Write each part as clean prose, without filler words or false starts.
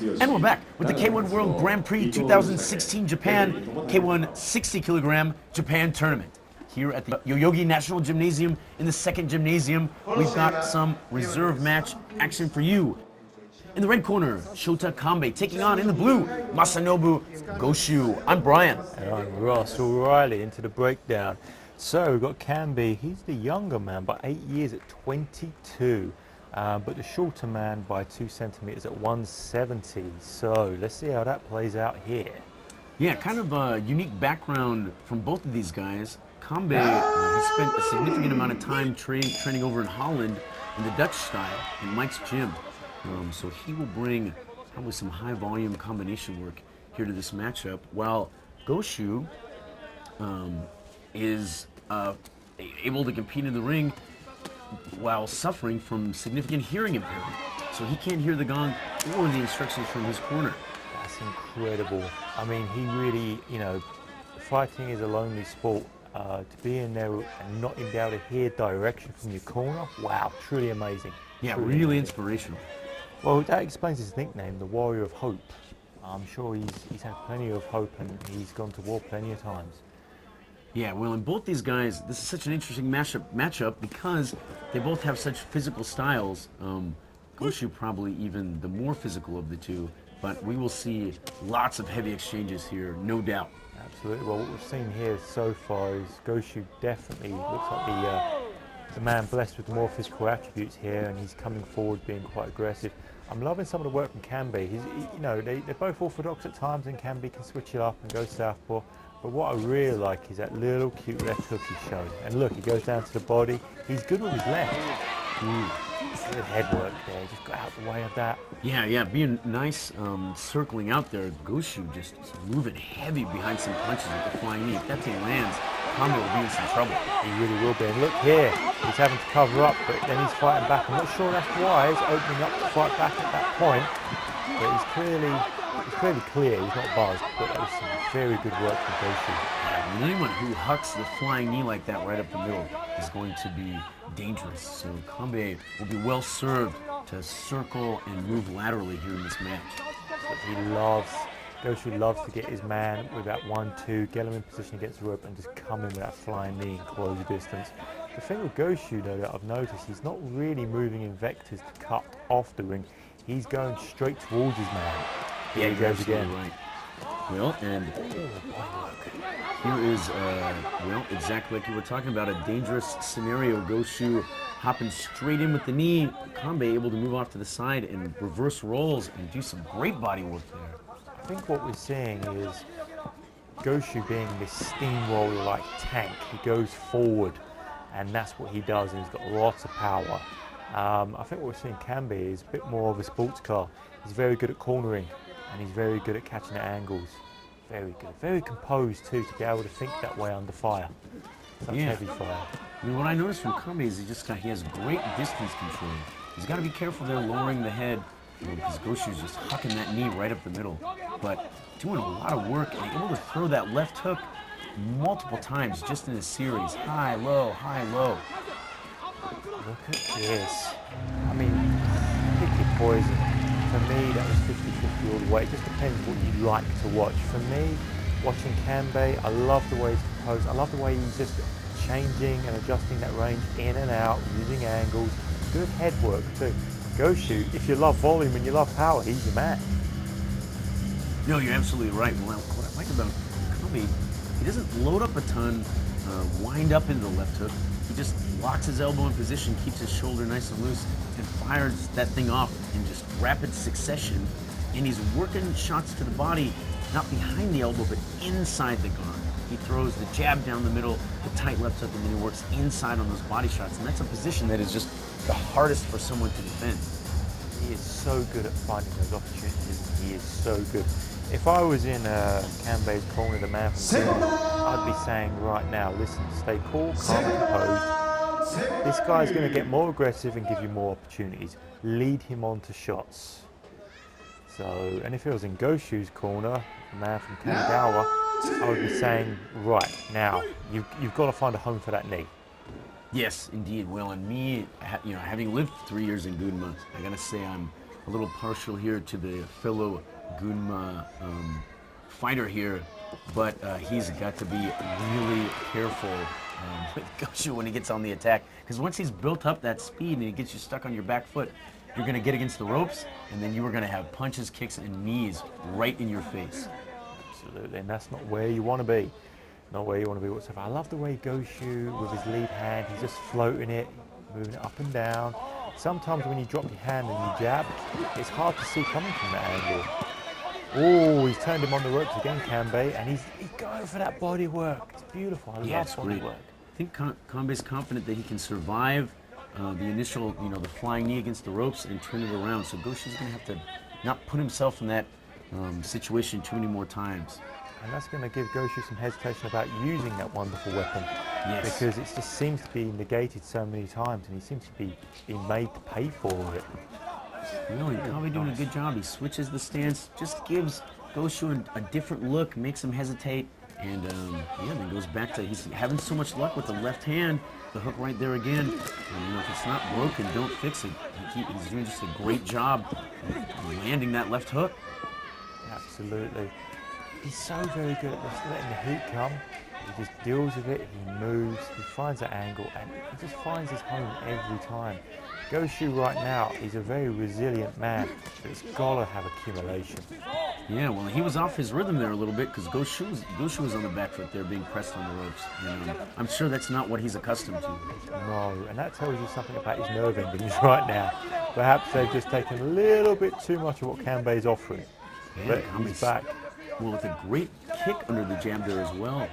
And we're back with the K-1 World Grand Prix 2016 Japan K-1 60 kilogram Japan tournament. Here at the Yoyogi National Gymnasium in the second gymnasium, we've got some reserve match action for you. In the red corner, Shota Kanbe taking on, in the blue, Masanobu Goshu. I'm Brian. And I'm Ross. Alrighty, into the breakdown. So we've got Kanbe. He's the younger man by 8 years at 22. But the shorter man by 2 centimeters at 170. So let's see how that plays out here. Yeah, kind of a unique background from both of these guys. Kanbe has spent a significant amount of time training over in Holland in the Dutch style in Mike's gym. So he will bring probably some high volume combination work here to this matchup, while Goshu is able to compete in the ring while suffering from significant hearing impairment. So he can't hear the gong or the instructions from his corner. That's incredible. I mean, he really, fighting is a lonely sport. To be in there and not be able to hear direction from your corner, wow, truly amazing. Yeah, truly really amazing. Inspirational. Well, that explains his nickname, the Warrior of Hope. I'm sure he's had plenty of hope and he's gone to war plenty of times. Yeah, well, and both these guys, this is such an interesting matchup because they both have such physical styles. Goshu probably even the more physical of the two, but we will see lots of heavy exchanges here, no doubt. Absolutely. Well, what we've seen here so far is Goshu definitely looks like the man blessed with more physical attributes here, and he's coming forward being quite aggressive. I'm loving some of the work from Kanbe. They're both orthodox at times, and Kanbe can switch it up and go southpaw. But what I really like is that little cute left hook he's showing. And look, he goes down to the body. He's good with his left. Good head work there. Just got out the way of that. Yeah, being nice, circling out there. Goshu just moving heavy behind some punches with the flying knee. If that thing lands, Kanbe will be in some trouble. He really will be. And look here, he's having to cover up, but then he's fighting back. I'm not sure that's wise, opening up to fight back at that point. But he's clearly clear, he's not buzzed, but that was some very good work from Goshu. Yeah, anyone who hucks the flying knee like that right up the middle is going to be dangerous. So Kanbe will be well served to circle and move laterally here in this match. Goshu loves to get his man with that 1-2, get him in position against the rope and just come in with that flying knee and close the distance. The thing with Goshu though that I've noticed, he's not really moving in vectors to cut off the ring. He's going straight towards his man. Here he goes again. Right. Well, and here is, exactly like you were talking about, a dangerous scenario. Goshu hopping straight in with the knee. Kanbe able to move off to the side and reverse rolls and do some great body work there. I think what we're seeing is Goshu being this steamroller-like tank. He goes forward, and that's what he does, and he's got lots of power. I think what we're seeing Kanbe is a bit more of a sports car. He's very good at cornering, and he's very good at catching at angles. Very good. Very composed too, to be able to think that way under fire. Such heavy fire. I mean, what I noticed from Kanbe is he has great distance control. He's got to be careful there lowering the head, because Goshu's just hucking that knee right up the middle. But doing a lot of work and able to throw that left hook multiple times just in a series. High, low, high, low. Look at this. I mean, pick your poison. For me, that was 50-50 all the way. It just depends what you like to watch. For me, watching Kanbe, I love the way he's composed. I love the way he's just changing and adjusting that range in and out, using angles. Good head work too. Goshu, if you love volume and you love power, he's your man. No, you're absolutely right. Well, what I like about Kanbe, he doesn't load up a ton, wind up into the left hook. He just locks his elbow in position, keeps his shoulder nice and loose, and fires that thing off in just rapid succession. And he's working shots to the body, not behind the elbow, but inside the guard. He throws the jab down the middle, the tight left hook, and then he works inside on those body shots. And that's a position that is just the hardest for someone to defend. He is so good at finding those opportunities. He is so good. If I was in Kanbe's corner, the man from Kenneth, I'd be saying right now, listen, stay cool, calm and composed. This guy's going to get more aggressive and give you more opportunities. Lead him on to shots. So, and if it was in Goshu's corner, the man from Kanagawa, I would be saying, right, now, you've got to find a home for that knee. Yes, indeed. Well, and me, having lived 3 years in Gunma, I gotta say I'm a little partial here to the fellow Gunma fighter here, but he's got to be really careful with Goshu when he gets on the attack, because once he's built up that speed and he gets you stuck on your back foot, you're going to get against the ropes, and then you are going to have punches, kicks, and knees right in your face. Absolutely, and that's not where you want to be. Not where you want to be whatsoever. I love the way Goshu, with his lead hand, he's just floating it, moving it up and down. Sometimes when you drop your hand and you jab, it's hard to see coming from that angle. Oh, he's turned him on the ropes again, Kanbe, and he's going for that body work. It's beautiful. I love body work. I think Kanbe's confident that he can survive the initial, the flying knee against the ropes and turn it around. So Goshu's going to have to not put himself in that situation too many more times. And that's going to give Goshu some hesitation about using that wonderful weapon. Yes. Because it just seems to be negated so many times, and he seems to be being made to pay for it. Really, Kanbe doing a good job. He switches the stance, just gives Goshu a different look, makes him hesitate, and then goes back to, he's having so much luck with the left hand, the hook right there again. And, if it's not broken, don't fix it. He's doing just a great job landing that left hook. Absolutely. He's so very good at just letting the heat come. He just deals with it, he moves, he finds that angle, and he just finds his home every time. Goshu right now, he's a very resilient man, but it's got to have accumulation. Yeah, well, he was off his rhythm there a little bit because Goshu was on the back foot there being pressed on the ropes. And, I'm sure that's not what he's accustomed to. No, and that tells you something about his nerve endings right now. Perhaps they've just taken a little bit too much of what Kanbe is offering. Yeah, but he's back. Well, with a great kick under the jab there as well.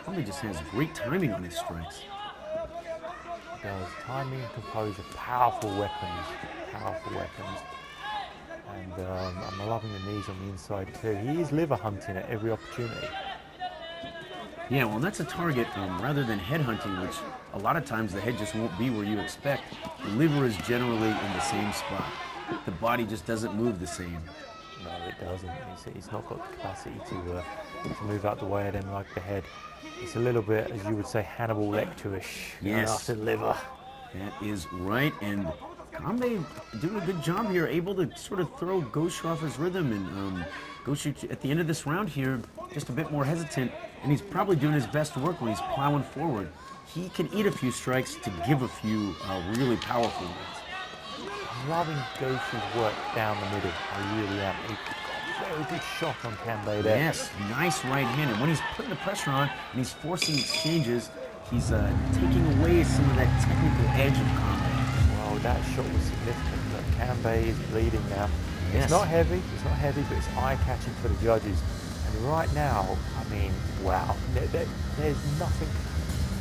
Kanbe just has great timing on his strikes. He does. Timing, composure, powerful weapons. Powerful weapons. And I'm loving the knees on the inside too. He is liver hunting at every opportunity. Yeah, well, that's a target rather than head hunting, which a lot of times the head just won't be where you expect. The liver is generally in the same spot. The body just doesn't move the same. No, it doesn't. He's not got the capacity to move out the way of them like the head. It's a little bit, as you would say, Hannibal Lecter-ish. Yes. After the liver. That is right, and Kanbe doing a good job here, able to sort of throw Goshu off his rhythm, and Goshu at the end of this round here, just a bit more hesitant, and he's probably doing his best work when he's plowing forward. He can eat a few strikes to give a few really powerful ones. I'm loving Goshu's work down the middle. I really am. He got a very good shot on Kanbe there. Yes, nice right hand, and when he's putting the pressure on and he's forcing exchanges, he's taking away some of that technical edge of Kanbe. Well, that shot was significant. Look, Kanbe is bleeding now. Yes. It's not heavy, but it's eye-catching for the judges. And right now, I mean, wow, there's nothing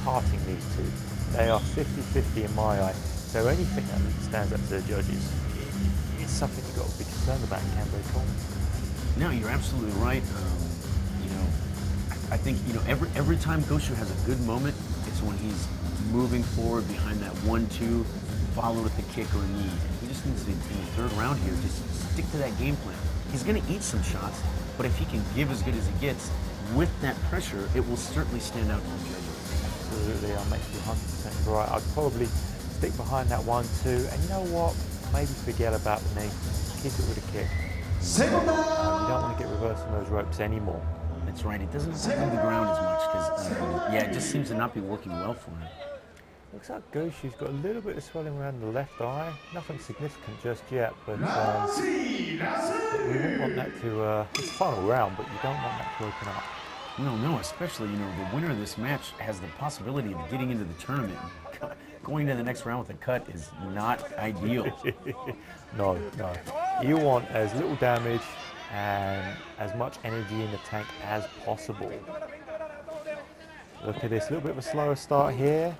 parting these two. They are 50-50 in my eye. So anything that stands up to the judges, it's something you've got to be concerned about in Kanbe's corner. No, you're absolutely right. I think every time Goshu has a good moment, it's when he's moving forward behind that 1-2, followed with a kick or a knee. And he just needs to, in the third round here, just stick to that game plan. He's going to eat some shots, but if he can give as good as he gets with that pressure, it will certainly stand out to the judges. Absolutely, I'm actually 100% right. I'd probably stick behind that 1-2, and you know what? Maybe forget about the knee. Keep it with a kick. You don't want to get reversed on those ropes anymore. That's right. It doesn't move the ground as much because, it just seems to not be working well for him. Looks like Goshu's got a little bit of swelling around the left eye. Nothing significant just yet, but we wouldn't want that to, it's the final round, but you don't want that to open up. Well, no, especially, the winner of this match has the possibility of getting into the tournament. Going to the next round with a cut is not ideal. No. You want as little damage and as much energy in the tank as possible. Look at this, a little bit of a slower start here.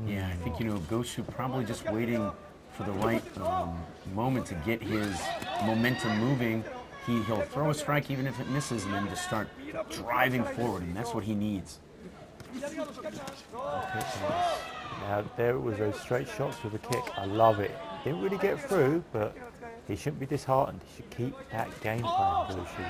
Yeah, I think, Goshu probably just waiting for the right moment to get his momentum moving. He'll throw a strike even if it misses and then just start driving forward, and that's what he needs. Now, there it was, those straight shots with a kick. I love it. Didn't really get through, but he shouldn't be disheartened. He should keep that game plan, Goshu.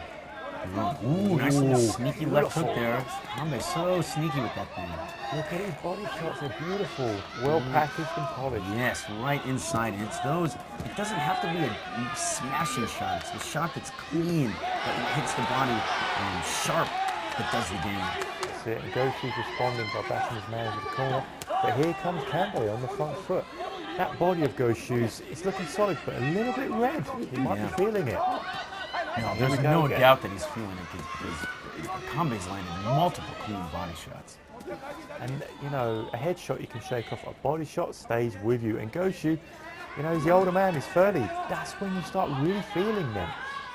Ooh, nice little sneaky left hook there. Kanbe's so sneaky with that thing. Look at his body shots, they're beautiful. Well packaged and polished. Yes, right inside. And it's those, it doesn't have to be a smashing shot. It's the shot that's clean, but it hits the body sharp that does the damage. That's it. And Goshu's responding by backing his man into the corner. But here comes Kanbe on the front foot. That body of Goshu's, it's looking solid, but a little bit red. He might be feeling it. No, there's no doubt that he's feeling it because Kanbe's landed multiple clean body shots. And, you know, a headshot you can shake off, a body shot stays with you. And Goshu, you know, he's the older man, he's 30. That's when you start really feeling them.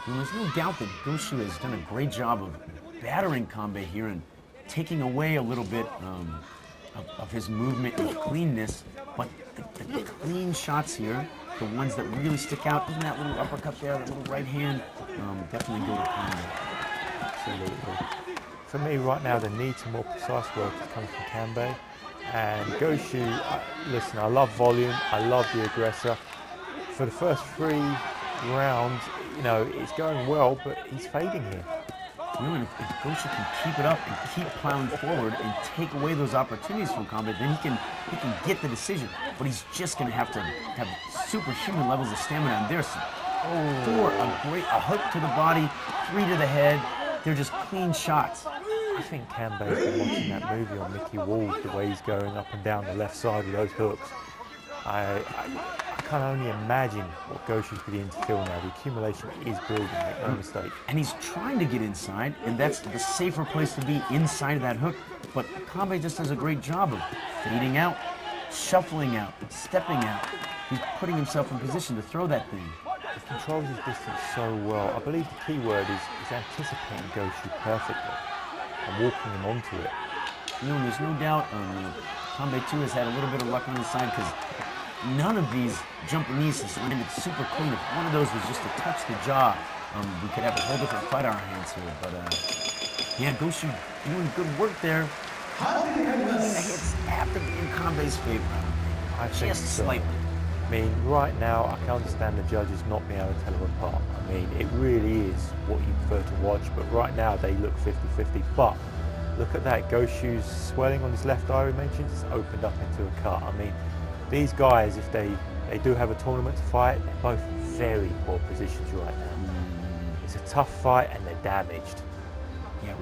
And there's no doubt that Goshu has done a great job of battering Kanbe here and taking away a little bit of his movement and cleanness. But the clean shots here, the ones that really stick out, even that little uppercut there, that little right hand, definitely go to Kanbe. Absolutely. For me right now, the need to more precise work is coming from Kanbe. And Goshu, listen, I love volume, I love the aggressor. For the first 3 rounds, you know, it's going well, but he's fading here. You know, and if Goshu can keep it up and keep plowing forward and take away those opportunities from Kanbe, then he can get the decision. But he's just going to have superhuman levels of stamina. And there's 4, a hook to the body, 3 to the head. They're just clean shots. I think Kanbe's been watching that movie on Mickey Walls, the way he's going up and down the left side with those hooks. I can only imagine what Goshu's beginning to feel now. The accumulation is building, make no mistake. And he's trying to get inside, and that's the safer place to be, inside of that hook. But Kanbe just does a great job of fading out, shuffling out, stepping out. He's putting himself in position to throw that thing. He controls his distance so well. I believe the key word is anticipating Goshu perfectly and walking him onto it. You know, and there's no doubt Kanbe too has had a little bit of luck on his side because none of these jumping knees has landed super clean. If one of those was just to touch the jaw, we could have a whole different fight on our hands here. But yeah, Goshu doing good work there. The hits have to be in Kanbe's favor. I think just so. slightly. I mean, right now, I can understand the judges not being able to tell them apart. I mean, it really is what you prefer to watch, but right now they look 50-50. But look at that, Goshu's swelling on his left eye, we mentioned, it's opened up into a cut. I mean, these guys, if they do have a tournament to fight, they're both very poor positions right now. It's a tough fight and they're damaged. Yeah,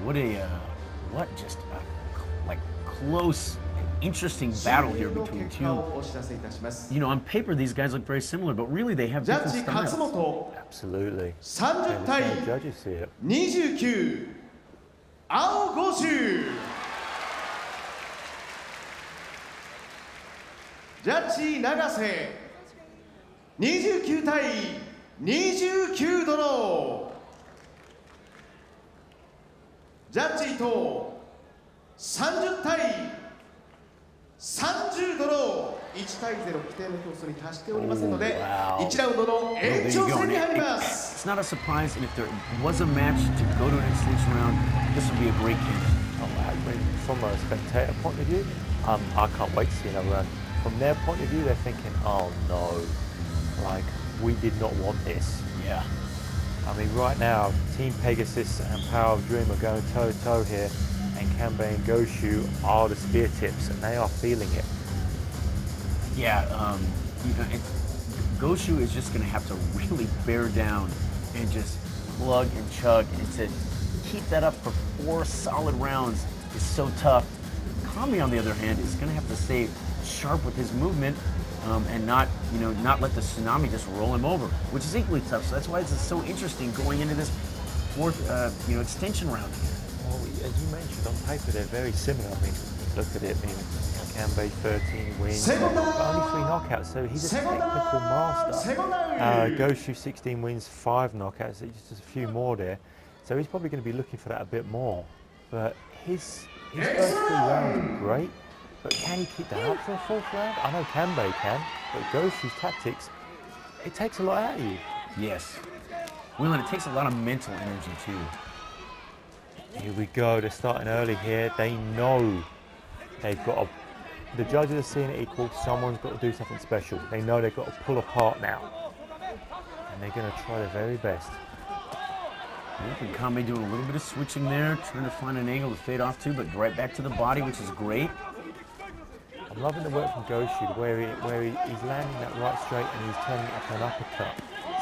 what just like close, interesting battle here between two. You know, on paper these guys look very similar, but really they have different styles. Absolutely. 30対 Judges see it. 29青五州ジャッジ永瀬29対29ドロージャッジ伊藤30対30ドロー1対0規定の競争に達しておりませんので1ラウンドの延長戦に入ります。 It's not a surprise, and if there was a match to go to an extension round, this would be a great game. From a spectator point of view, I can't wait to see another round. From their point of view, they're thinking, oh no, like, we did not want this. Yeah. I mean, right now, Team Pegasus and Power of Dream are going toe-to-toe here, and Kanbe and Goshu are the spear tips, and they are feeling it. Yeah, you know, Goshu is just going to have to really bear down and just plug and chug, and to keep that up for 4 solid rounds is so tough. Kanbe, on the other hand, is going to have to stay sharp with his movement and not let the tsunami just roll him over, which is equally tough. So that's why it's so interesting going into this 4th, extension round here. Well, as you mentioned, on paper they're very similar. I mean, look at it. I mean, Kanbe 13 wins, but only 3 knockouts, so he's a technical master. Goshu 16 wins, 5 knockouts, just a few more there. So he's probably going to be looking for that a bit more. But his first 3 rounds are great. But can he keep that up for a 4th round? I know Kanbe can, but Goshu's tactics, it takes a lot out of you. Yes. Well, and it takes a lot of mental energy too. Here we go, they're starting early here. They know they've got the judges are seeing it equal, someone's got to do something special. They know they've got to pull apart now. And they're going to try their very best. Yep, and Kanbe doing a little bit of switching there, trying to find an angle to fade off to, but right back to the body, which is great. I'm loving the work from Goshu, where he's landing that right straight and he's turning it up an uppercut.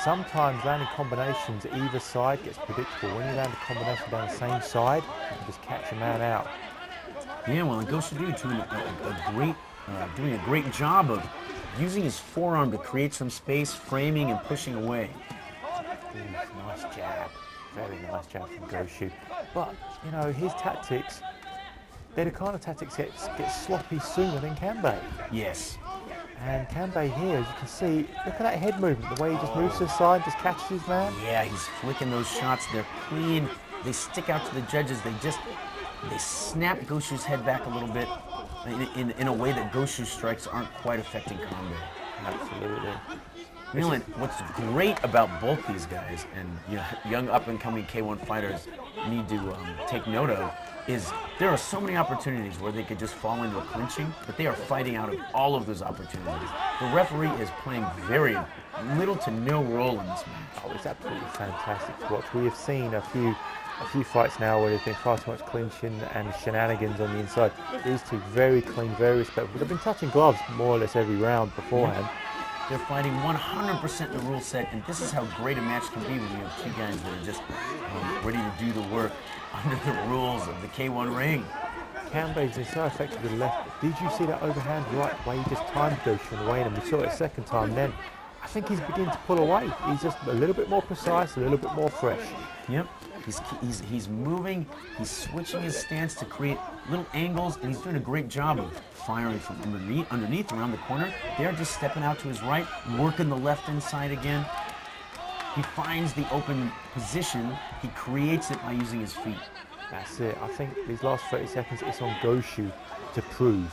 Sometimes landing combinations either side gets predictable. When you land a combination down the same side, you can just catch a man out. Yeah, well, and Goshu doing a great job of using his forearm to create some space, framing and pushing away. Ooh, nice jab. Very nice jab from Goshu. But, you know, his tactics, they're the kind of tactics that get sloppy sooner than Kanbe. Yes. And Kanbe here, as you can see, look at that head movement, the way he just moves to the side, just catches his man. Yeah, he's flicking those shots. They're clean. They stick out to the judges. They snap Goshu's head back a little bit in a way that Goshu's strikes aren't quite affecting Kanbe. Absolutely. Milan, what's great about both these guys, and you know, young up-and-coming K-1 fighters need to take note of, is there are so many opportunities where they could just fall into a clinching, but they are fighting out of all of those opportunities. The referee is playing very little to no role in this match. Oh, it's absolutely fantastic to watch. We have seen a few fights now where there's been far too much clinching and shenanigans on the inside. These two very clean, very respectful. They've been touching gloves more or less every round beforehand. They're fighting 100% the rule set, and this is how great a match can be when you have two guys that are just ready to do the work under the rules of the K-1 ring. Kanbe's been so effective with the left. Did you see that overhand right where he just timed Goshu on the way in? And we saw it a second time then. I think he's beginning to pull away. He's just a little bit more precise, a little bit more fresh. Yep. He's moving, he's switching his stance to create little angles, and he's doing a great job of firing from underneath around the corner. They're just stepping out to his right, working the left inside again. He finds the open position, he creates it by using his feet. That's it. I think these last 30 seconds, it's on Goshu to prove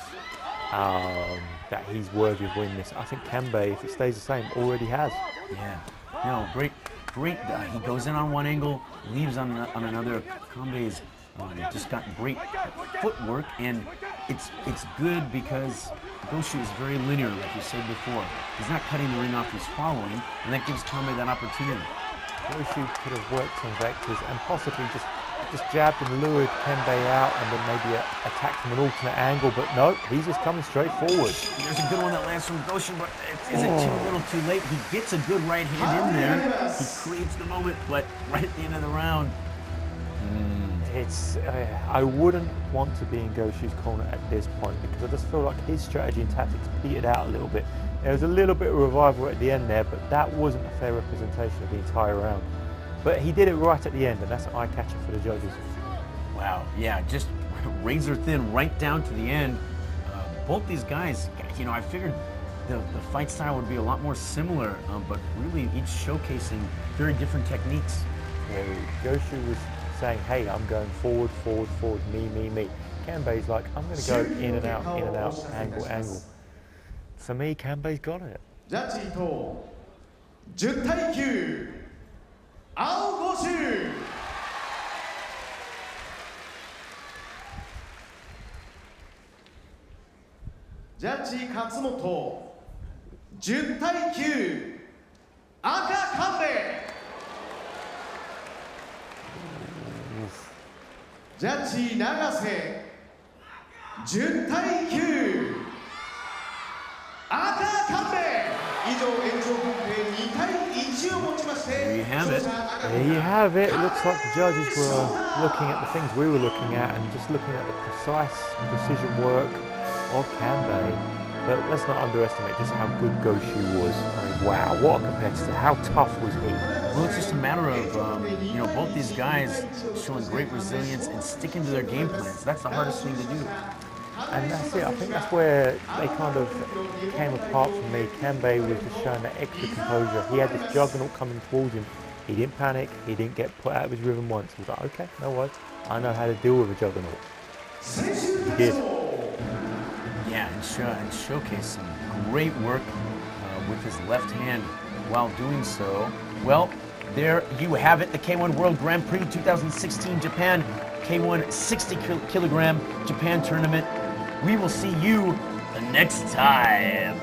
that he's worthy of winning this. I think Kanbe, if it stays the same, already has. Yeah. No, great. He goes in on one angle, leaves on another. Kanbe's just got great footwork, and it's good because Goshu is very linear, like you said before. He's not cutting the ring off, he's following, and that gives Kanbe that opportunity. Goshu could have worked some vectors and possibly just jabbed and lured Kanbe out and then maybe attacked from an alternate angle, but no, he's just coming straight forward. There's a good one that lands from Goshu, but is it too little too late? He gets a good right hand in there. He creates the moment, but right at the end of the round. It's I wouldn't want to be in Goshu's corner at this point because I just feel like his strategy and tactics petered out a little bit. There was a little bit of revival at the end there, but that wasn't a fair representation of the entire round. But he did it right at the end, and that's an eye-catcher for the judges. Wow, yeah, just razor thin right down to the end. Both these guys, you know, I figured the fight style would be a lot more similar, but really each showcasing very different techniques. Yeah, Goshu was saying, hey, I'm going forward, me. Kanbe's like, I'm going to go in and out, angle. For me, Kanbe's got it. ジャッジと10対9青五州ジャッジ勝本10対9赤神戸ジャッジ永瀬10対9赤神戸以上延長分で2対1をもちまして There you have it. There you have it. It looks like the judges were looking at the things we were looking at and just looking at the precise precision work of Kanbe. But let's not underestimate just how good Goshu was. I mean, wow, what a competitor. How tough was he? Well, it's just a matter of, you know, both these guys showing great resilience and sticking to their game plans. That's the hardest thing to do. And that's it. I think that's where they kind of came apart from me. Kanbe was just showing that extra composure. He had this juggernaut coming towards him. He didn't panic. He didn't get put out of his rhythm once. He was like, okay, no worries. I know how to deal with a juggernaut. He did. Yeah, and showcase some great work with his left hand while doing so. Well, there you have it, the K-1 World Grand Prix 2016 Japan K-1 60 kilogram Japan tournament. We will see you the next time.